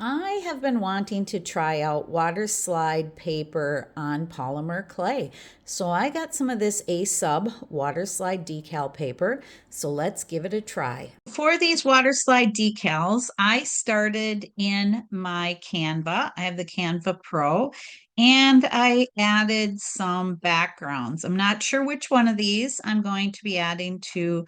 I have been wanting to try out water slide paper on polymer clay. So I got some of this A-Sub Waterslide Decal Paper. So let's give it a try. For these water slide decals, I started in my Canva. I have the Canva Pro, and I added some backgrounds. I'm not sure which one of these I'm going to be adding to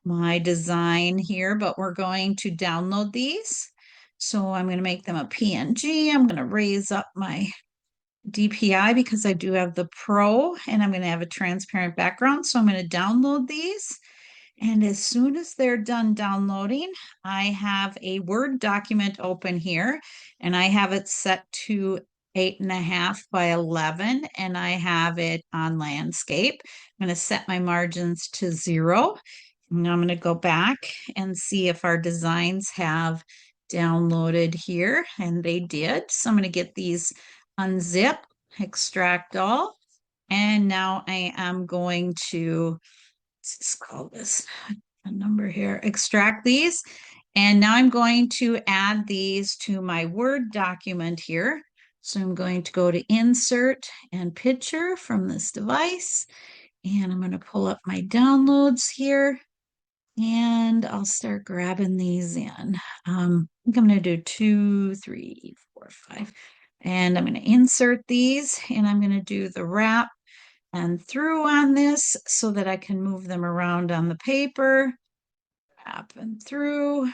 my design here, but we're going to download these. So I'm going to make them a PNG. I'm going to raise up my DPI because I do have the Pro, and I'm going to have a transparent background. So I'm going to download these. And as soon as they're done downloading, I have a Word document open here, and I have it set to 8.5 by 11, and I have it on landscape. I'm going to set my margins to 0. And I'm going to go back and see if our designs have downloaded here, and they did. So I'm going to get these unzip, extract all, and now I am going to, let's call this a number here, extract these, and now I'm going to add these to my Word document here. So I'm going to go to Insert and Picture from this device, and I'm going to pull up my downloads here. And I'll start grabbing these in. I think I'm going to do 2, 3, 4, 5. And I'm going to insert these, and I'm going to do the wrap and through on this so that I can move them around on the paper. Wrap and through,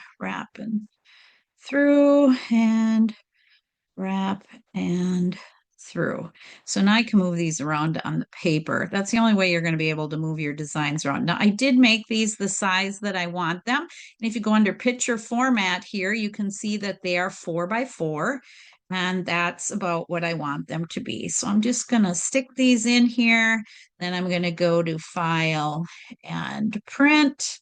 and wrap and through. So now I can move these around on the paper. That's the only way you're going to be able to move your designs around. Now I did make these the size that I want them. And if you go under picture format here, you can see that they are 4 by 4. And that's about what I want them to be. So I'm just going to stick these in here. Then I'm going to go to File and Print.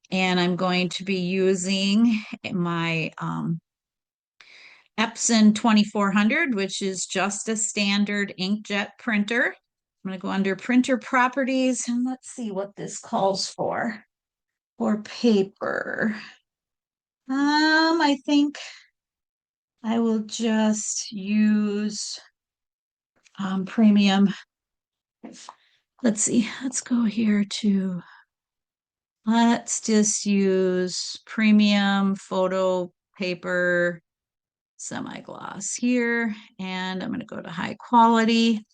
And I'm going to be using my Epson 2400, which is just a standard inkjet printer. I'm going to go under printer properties, and let's see what this calls for paper. I think I will just use premium. Let's see, let's go here to, let's just use premium photo paper semi-gloss here, and I'm going to go to high quality.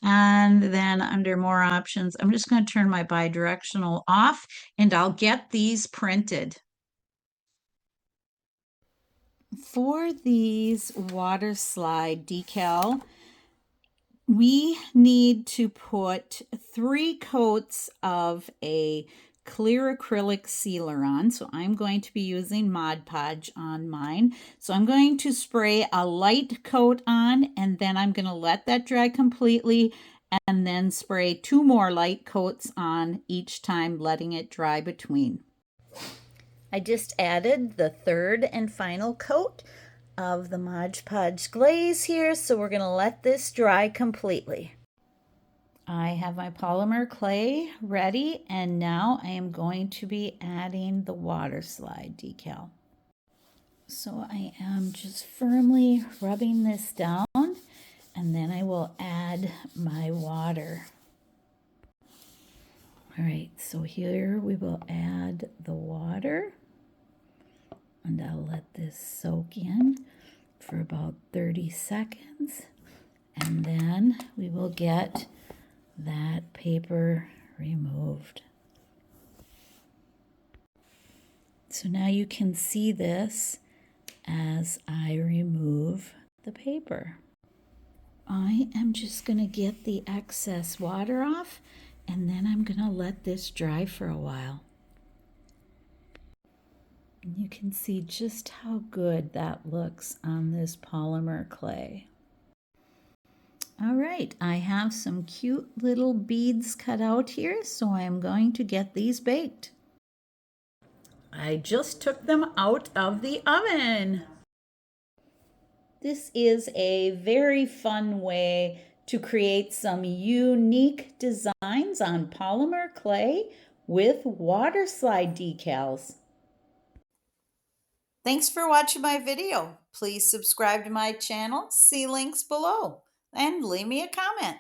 And then under more options, I'm just going to turn my bidirectional off, and I'll get these printed. For these water slide decal, we need to put 3 coats of a clear acrylic sealer on. So I'm going to be using Mod Podge on mine. So I'm going to spray a light coat on, and then I'm going to let that dry completely, and then spray 2 more light coats on each time, letting it dry between. I just added the 3rd and final coat of the Mod Podge glaze here, so we're going to let this dry completely. I have my polymer clay ready, and now I am going to be adding the water slide decal. So I am just firmly rubbing this down, and then I will add my water. All right, so here we will add the water, and I'll let this soak in for about 30 seconds, and then we will get that paper removed. So now you can see this as I remove the paper. I am just going to get the excess water off, and then I'm going to let this dry for a while. And you can see just how good that looks on this polymer clay. All right, I have some cute little beads cut out here, so I'm going to get these baked. I just took them out of the oven. This is a very fun way to create some unique designs on polymer clay with water slide decals. Thanks for watching my video. Please subscribe to my channel, see links below, and leave me a comment.